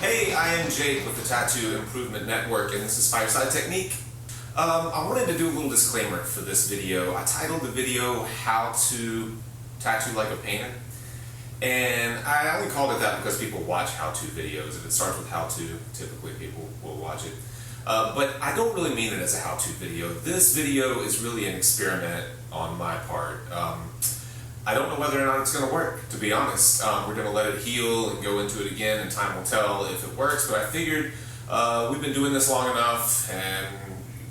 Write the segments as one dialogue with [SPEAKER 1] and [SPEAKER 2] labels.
[SPEAKER 1] Hey, I am Jake with the Tattoo Improvement Network, and this is Fireside Technique. I wanted to do a little disclaimer for this video. I titled the video, How to Tattoo Like a Painter. And I only called it that because people watch how-to videos. If it starts with how-to, typically people will watch it. But I don't really mean it as a how-to video. This video is really an experiment on my part. I don't know whether or not it's going to work, to be honest. We're going to let it heal and go into it again, and time will tell if it works. But I figured we've been doing this long enough, and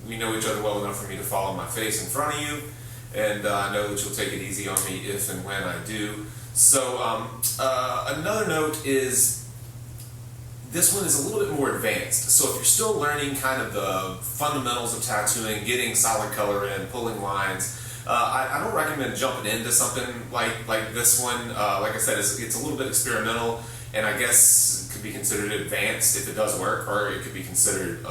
[SPEAKER 1] we know each other well enough for me to follow my face in front of you. And I know that you'll take it easy on me if and when I do. So another note is this one is a little bit more advanced. So if you're still learning kind of the fundamentals of tattooing, getting solid color in, pulling lines, I don't recommend jumping into something like this one. Like I said, it's a little bit experimental, and I guess it could be considered advanced if it does work, or it could be considered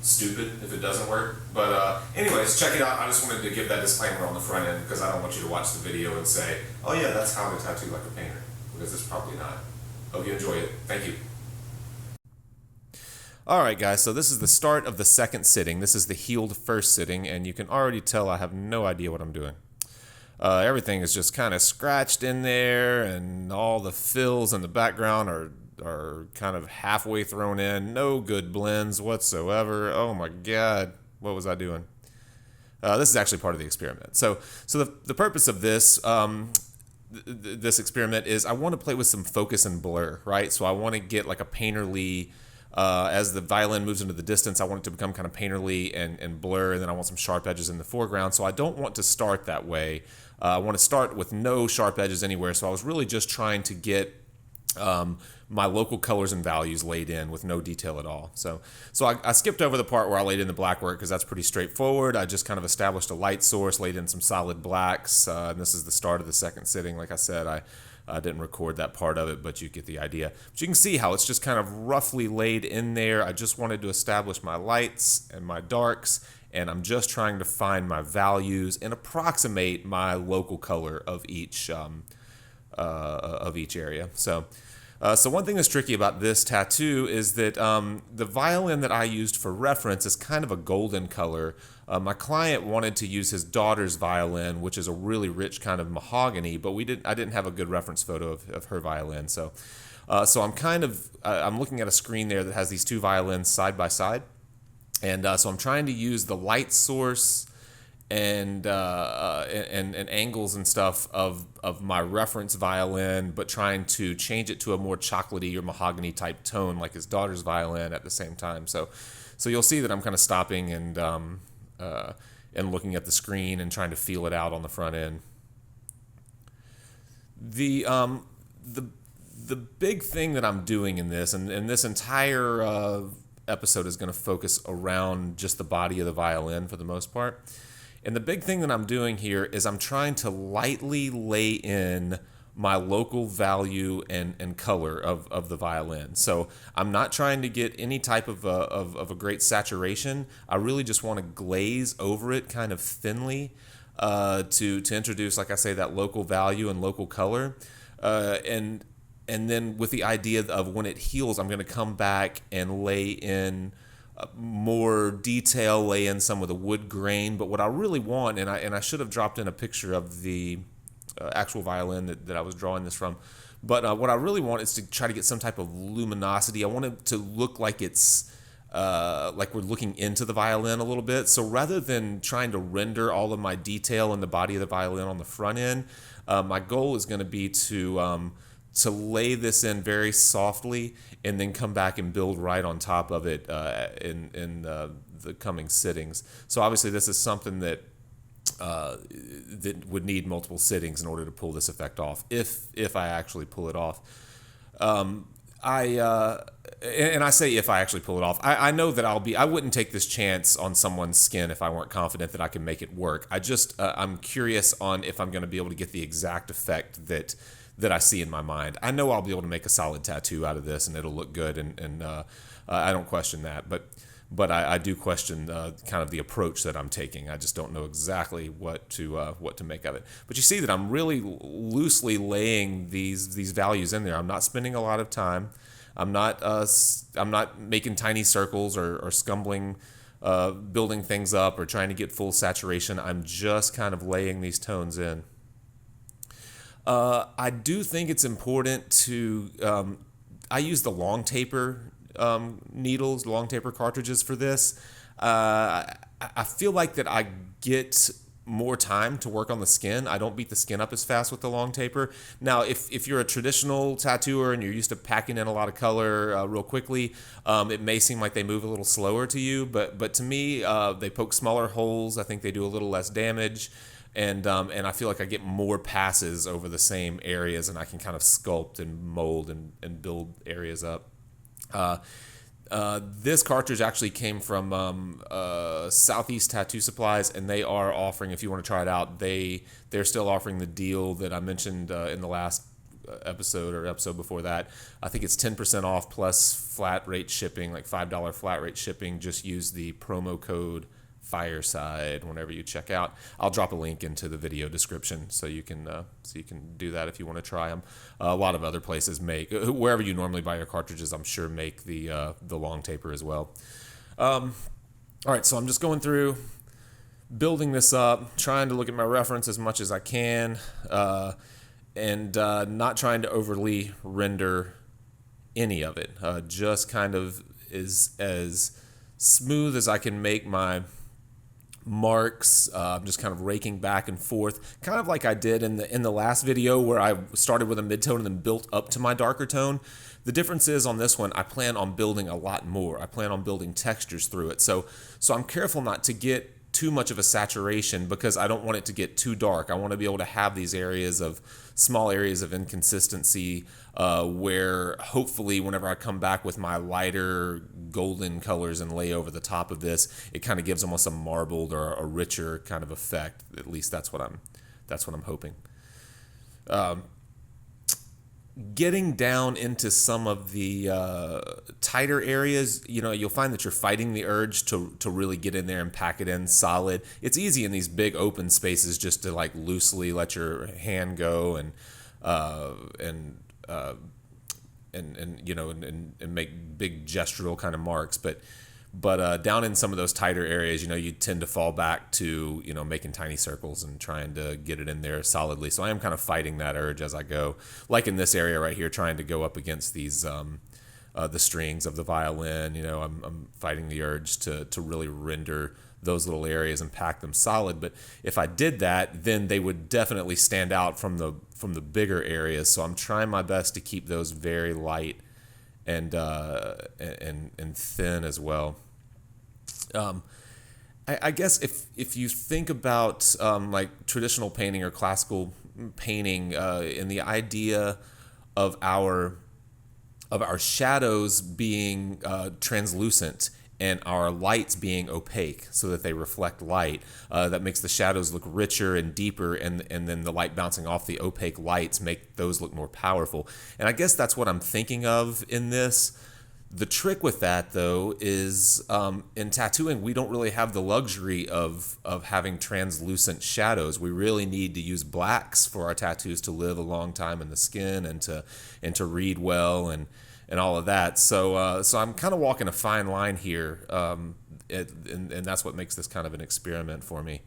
[SPEAKER 1] stupid if it doesn't work. But anyways, check it out. I just wanted to give that disclaimer on the front end because I don't want you to watch the video and say, oh yeah, that's how to tattoo like a painter, because it's probably not. Hope you enjoy it. Thank you. Alright guys, so this is the start of the second sitting. This is the healed first sitting, and you can already tell I have no idea what I'm doing. Everything is just kind of scratched in there, and all the fills in the background are kind of halfway thrown in. No good blends whatsoever. Oh my god, what was I doing? This is actually part of the experiment. So the purpose of this this experiment is I want to play with some focus and blur, right? So I want to get like a painterly, as the violin moves into the distance, I want it to become kind of painterly and blur, and then I want some sharp edges in the foreground. So I don't want to start that way. I want to start with no sharp edges anywhere. So I was really just trying to get my local colors and values laid in with no detail at all. So I skipped over the part where I laid in the black work because that's pretty straightforward. I just kind of established a light source, laid in some solid blacks, and this is the start of the second sitting. Like I said, I didn't record that part of it, but you get the idea. But you can see how it's just kind of roughly laid in there. I just wanted to establish my lights and my darks, and I'm just trying to find my values and approximate my local color of each area. So one thing that's tricky about this tattoo is that the violin that I used for reference is kind of a golden color. My client wanted to use his daughter's violin, which is a really rich kind of mahogany, but I didn't have a good reference photo of her violin. So I'm looking at a screen there that has these two violins side by side, and so I'm trying to use the light source and angles and stuff of my reference violin, but trying to change it to a more chocolatey or mahogany type tone like his daughter's violin at the same time. So you'll see that I'm kind of stopping and looking at the screen and trying to feel it out on the front end. The big thing that I'm doing in this, and this entire episode is going to focus around just the body of the violin for the most part. And the big thing that I'm doing here is I'm trying to lightly lay in my local value and color of the violin. So I'm not trying to get any type of a great saturation. I really just want to glaze over it kind of thinly to introduce, like I say, that local value and local color. And then with the idea of when it heals, I'm going to come back and lay in more detail, lay in some of the wood grain. But what I really want, and I should have dropped in a picture of the actual violin that I was drawing this from, but what I really want is to try to get some type of luminosity. I want it to look like it's like we're looking into the violin a little bit. So rather than trying to render all of my detail in the body of the violin on the front end, my goal is going to be to lay this in very softly and then come back and build right on top of it in the coming sittings. So obviously this is something that would need multiple sittings in order to pull this effect off, if I actually pull it off. And I say if I actually pull it off. I know that I wouldn't take this chance on someone's skin if I weren't confident that I can make it work. I'm curious on if I'm going to be able to get the exact effect that I see in my mind. I know I'll be able to make a solid tattoo out of this and it'll look good, and I don't question that, but I do question kind of the approach that I'm taking. I just don't know exactly what to make of it. But you see that I'm really loosely laying these values in there. I'm not spending a lot of time. I'm not making tiny circles or scumbling, building things up or trying to get full saturation. I'm just kind of laying these tones in. I do think it's important to. I use the long taper needles, long taper cartridges for this. I feel like that I get more time to work on the skin. I don't beat the skin up as fast with the long taper. Now, if you're a traditional tattooer and you're used to packing in a lot of color real quickly, it may seem like they move a little slower to you. But to me, they poke smaller holes. I think they do a little less damage. And I feel like I get more passes over the same areas, and I can kind of sculpt and mold and build areas up. This cartridge actually came from Southeast Tattoo Supplies, and they are offering, if you want to try it out, they're still offering the deal that I mentioned in the last episode or episode before that. I think it's 10% off plus flat rate shipping, like $5 flat rate shipping. Just use the promo code Fireside whenever you check out. I'll drop a link into the video description so you can do that if you want to try them. A lot of other places make, wherever you normally buy your cartridges, I'm sure make the long taper as well. All right, so I'm just going through building this up, trying to look at my reference as much as I can, and not trying to overly render any of it. Just kind of is as smooth as I can make my marks. I'm just kind of raking back and forth, kind of like I did in the last video where I started with a mid-tone and then built up to my darker tone. The difference is on this one, I plan on building a lot more. I plan on building textures through it. So I'm careful not to get too much of a saturation because I don't want it to get too dark. I want to be able to have these small areas of inconsistency where hopefully whenever I come back with my lighter golden colors and lay over the top of this, it kind of gives almost a marbled or a richer kind of effect. At least that's what I'm hoping. Getting down into some of the tighter areas, you'll find that you're fighting the urge to really get in there and pack it in solid. It's easy in these big open spaces just to like loosely let your hand go and make big gestural kind of marks, but down in some of those tighter areas, you tend to fall back to, making tiny circles and trying to get it in there solidly. So I am kind of fighting that urge as I go. Like in this area right here, trying to go up against these, the strings of the violin, I'm fighting the urge to really render those little areas and pack them solid. But if I did that, then they would definitely stand out from the bigger areas. So I'm trying my best to keep those very light and thin as well. I guess if you think about like traditional painting or classical painting, and the idea of our shadows being translucent and our lights being opaque so that they reflect light, that makes the shadows look richer and deeper, and then the light bouncing off the opaque lights make those look more powerful. And I guess that's what I'm thinking of in this. The trick with that, though, is in tattooing, we don't really have the luxury of having translucent shadows. We really need to use blacks for our tattoos to live a long time in the skin and to read well and all of that. So I'm kind of walking a fine line here, and that's what makes this kind of an experiment for me.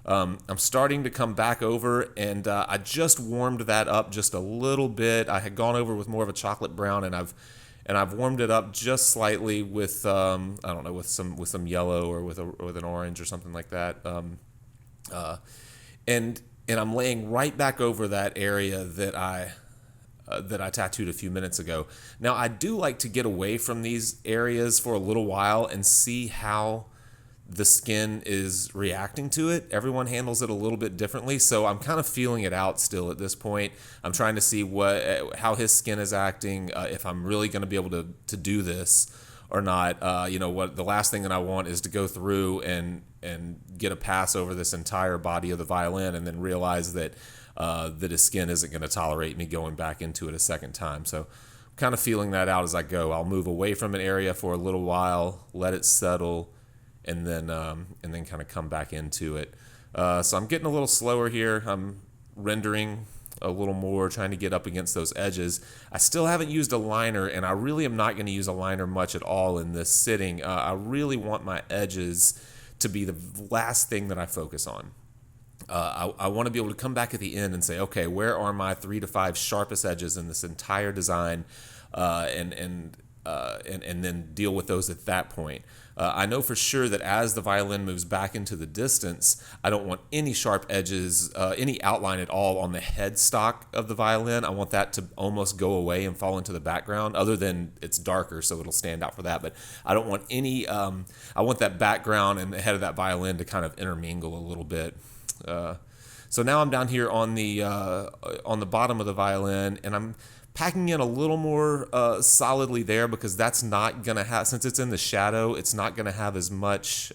[SPEAKER 1] I'm starting to come back over, and I just warmed that up just a little bit. I had gone over with more of a chocolate brown, and I've warmed it up just slightly with I don't know, with some yellow or with an orange or something like that. And I'm laying right back over that area that I tattooed a few minutes ago. Now, I do like to get away from these areas for a little while and see how the skin is reacting to it. Everyone handles it a little bit differently, so I'm kind of feeling it out still at this point. I'm trying to see how his skin is acting, if I'm really going to be able to do this or not. What the last thing that I want is to go through and get a pass over this entire body of the violin and then realize that his skin isn't going to tolerate me going back into it a second time. So I'm kind of feeling that out as I go. I'll move away from an area for a little while, let it settle, and then kind of come back into it. So I'm getting a little slower here. I'm rendering a little more, trying to get up against those edges. I still haven't used a liner, and I really am not going to use a liner much at all in this sitting. I really want my edges to be the last thing that I focus on. I want to be able to come back at the end and say, okay, where are my 3 to 5 sharpest edges in this entire design, and then deal with those at that point. I know for sure that as the violin moves back into the distance, I don't want any sharp edges, any outline at all on the headstock of the violin. I want that to almost go away and fall into the background, other than it's darker, so it'll stand out for that. But I don't want any, I want that background and the head of that violin to kind of intermingle a little bit. So now I'm down here on the bottom of the violin, and I'm packing in a little more solidly there, because that's not going to have, since it's in the shadow, it's not going to have as much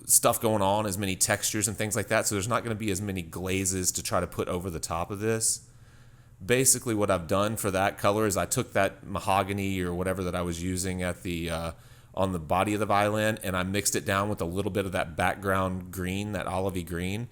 [SPEAKER 1] stuff going on, as many textures and things like that. So there's not going to be as many glazes to try to put over the top of this. Basically what I've done for that color is I took that mahogany or whatever that I was using at the on the body of the violin, and I mixed it down with a little bit of that background green, that olivey green,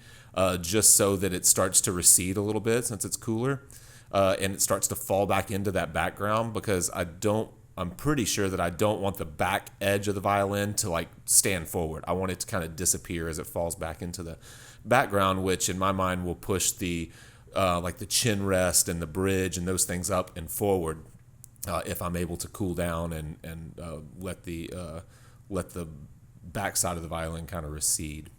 [SPEAKER 1] just so that it starts to recede a little bit since it's cooler. And it starts to fall back into that background, because I'm pretty sure that I don't want the back edge of the violin to like stand forward. I want it to kind of disappear as it falls back into the background, which in my mind will push the like the chin rest and the bridge and those things up and forward, if I'm able to cool down and let the back side of the violin kind of recede.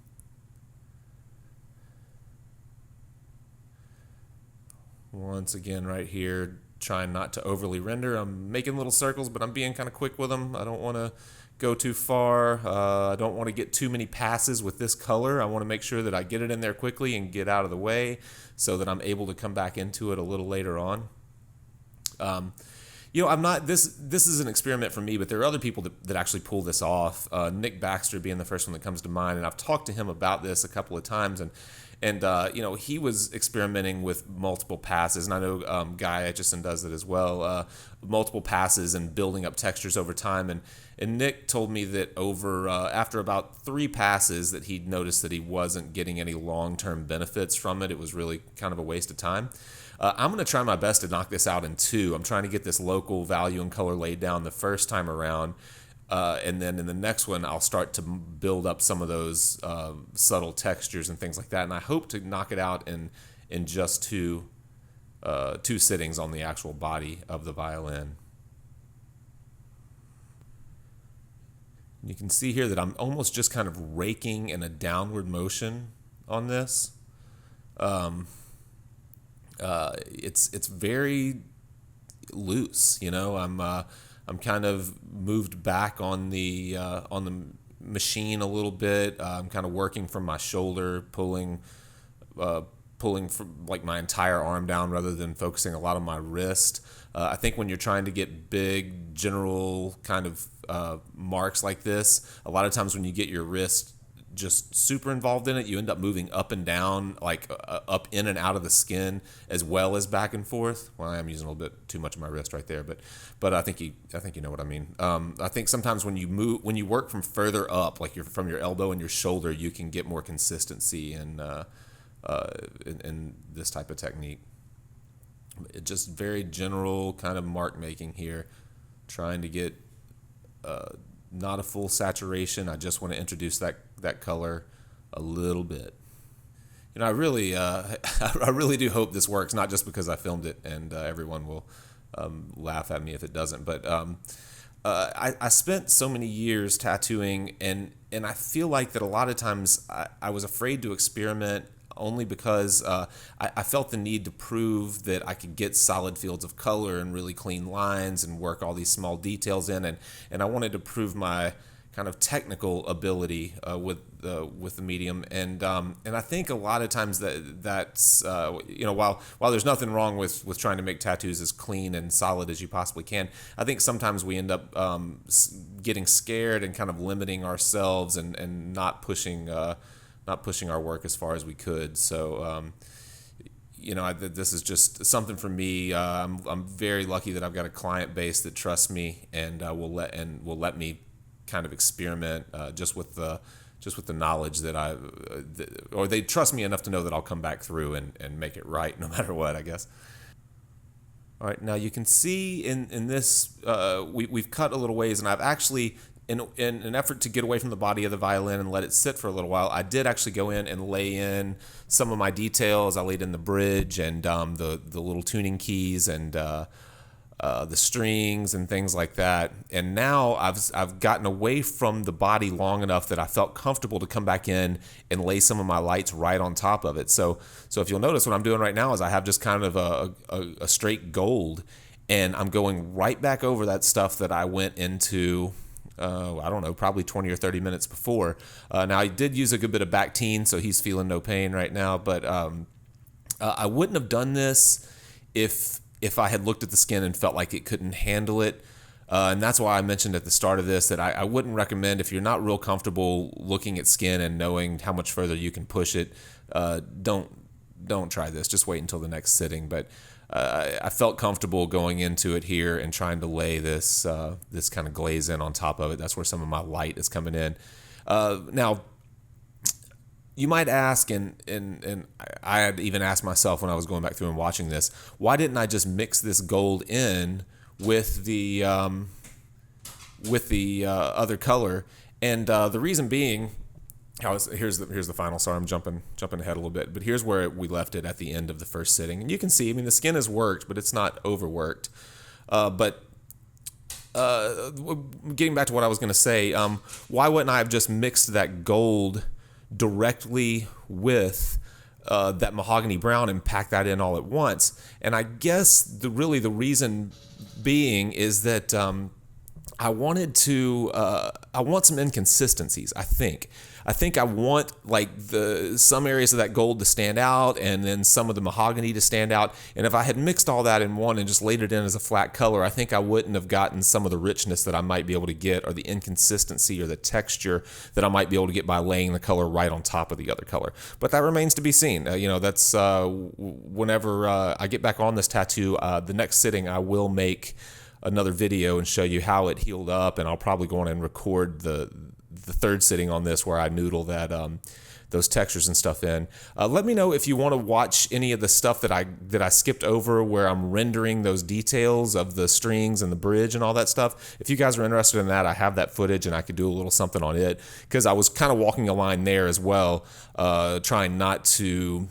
[SPEAKER 1] Once again, right here, trying not to overly render. I'm making little circles, but I'm being kind of quick with them. I don't want to go too far. I don't want to get too many passes with this color. I want to make sure that I get it in there quickly and get out of the way, so that I'm able to come back into it a little later on. I'm not, this is an experiment for me, but there are other people that actually pull this off. Nick Baxter being the first one that comes to mind, and I've talked to him about this a couple of times, and he was experimenting with multiple passes, and I know Guy Etchison does it as well, multiple passes and building up textures over time. And Nick told me that after about 3 passes that he'd noticed that he wasn't getting any long-term benefits from it. It was really kind of a waste of time. I'm going to try my best to knock this out in 2. I'm trying to get this local value and color laid down the first time around. And then in the next one, I'll start to build up some of those subtle textures and things like that. And I hope to knock it out in just two sittings on the actual body of the violin. You can see here that I'm almost just kind of raking in a downward motion on this. It's very loose, I'm kind of moved back on the machine a little bit. I'm kind of working from my shoulder, pulling from like my entire arm down rather than focusing a lot on my wrist. I think when you're trying to get big general kind of marks like this, a lot of times when you get your wrist just super involved in it, you end up moving up and down, like up in and out of the skin, as well as back and forth. Well, I am using a little bit too much of my wrist right there, but I think you know what I mean. I think sometimes when you work from further up, like from your elbow and your shoulder, you can get more consistency in this type of technique. It's just very general kind of mark making here, trying to get not a full saturation. I just want to introduce that color a little bit. I really do hope this works, not just because I filmed it and everyone will laugh at me if it doesn't, but I spent so many years tattooing, and I feel like that a lot of times I was afraid to experiment, only because I felt the need to prove that I could get solid fields of color and really clean lines and work all these small details in, and I wanted to prove my kind of technical ability with the medium, and I think a lot of times that's while there's nothing wrong with trying to make tattoos as clean and solid as you possibly can, I think sometimes we end up getting scared and kind of limiting ourselves and not pushing our work as far as we could. So this is just something for me. I'm very lucky that I've got a client base that trusts me and will let me kind of experiment just with just with the knowledge that or they trust me enough to know that I'll come back through and make it right no matter what, I guess. All right, now you can see in this, we've cut a little ways, and I've actually, in an effort to get away from the body of the violin and let it sit for a little while, I did actually go in and lay in some of my details. I laid in the bridge and the little tuning keys and the strings and things like that. And now I've gotten away from the body long enough that I felt comfortable to come back in and lay some of my lights right on top of it. So if you'll notice, what I'm doing right now is I have just kind of a straight gold, and I'm going right back over that stuff that I went into, I don't know, probably 20 or 30 minutes before. Now, I did use a good bit of Bactine, so he's feeling no pain right now, but I wouldn't have done this if I had looked at the skin and felt like it couldn't handle it. And that's why I mentioned at the start of this that I wouldn't recommend, if you're not real comfortable looking at skin and knowing how much further you can push it, don't try this. Just wait until the next sitting. But I felt comfortable going into it here and trying to lay this kind of glaze in on top of it. That's where some of my light is coming in. Now, you might ask, and I had even asked myself when I was going back through and watching this, why didn't I just mix this gold in with the other color? And the reason being, here's the final. Sorry, I'm jumping ahead a little bit, but here's where we left it at the end of the first sitting. And you can see, I mean, the skin has worked, but it's not overworked. But getting back to what I was going to say, why wouldn't I have just mixed that gold directly with that mahogany brown and pack that in all at once? And I guess the reason being is that I want some inconsistencies. I think I want like some areas of that gold to stand out, and then some of the mahogany to stand out. And if I had mixed all that in one and just laid it in as a flat color, I think I wouldn't have gotten some of the richness that I might be able to get, or the inconsistency or the texture that I might be able to get by laying the color right on top of the other color. But that remains to be seen. That's whenever I get back on this tattoo, the next sitting I will make another video and show you how it healed up, and I'll probably go on and record the third sitting on this where I noodle that those textures and stuff in. Let me know if you want to watch any of the stuff that I skipped over, where I'm rendering those details of the strings and the bridge and all that stuff. If you guys are interested in that, I have that footage and I could do a little something on it, because I was kind of walking a line there as well, trying not to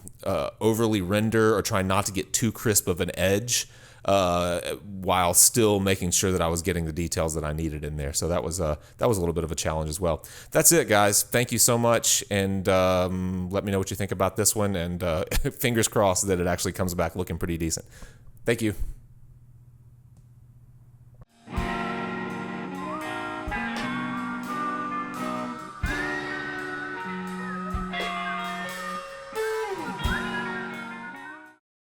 [SPEAKER 1] overly render or trying not to get too crisp of an edge, while still making sure that I was getting the details that I needed in there. So that was a little bit of a challenge as well. That's it, guys. Thank you so much, and let me know what you think about this one, and fingers crossed that it actually comes back looking pretty decent. Thank you.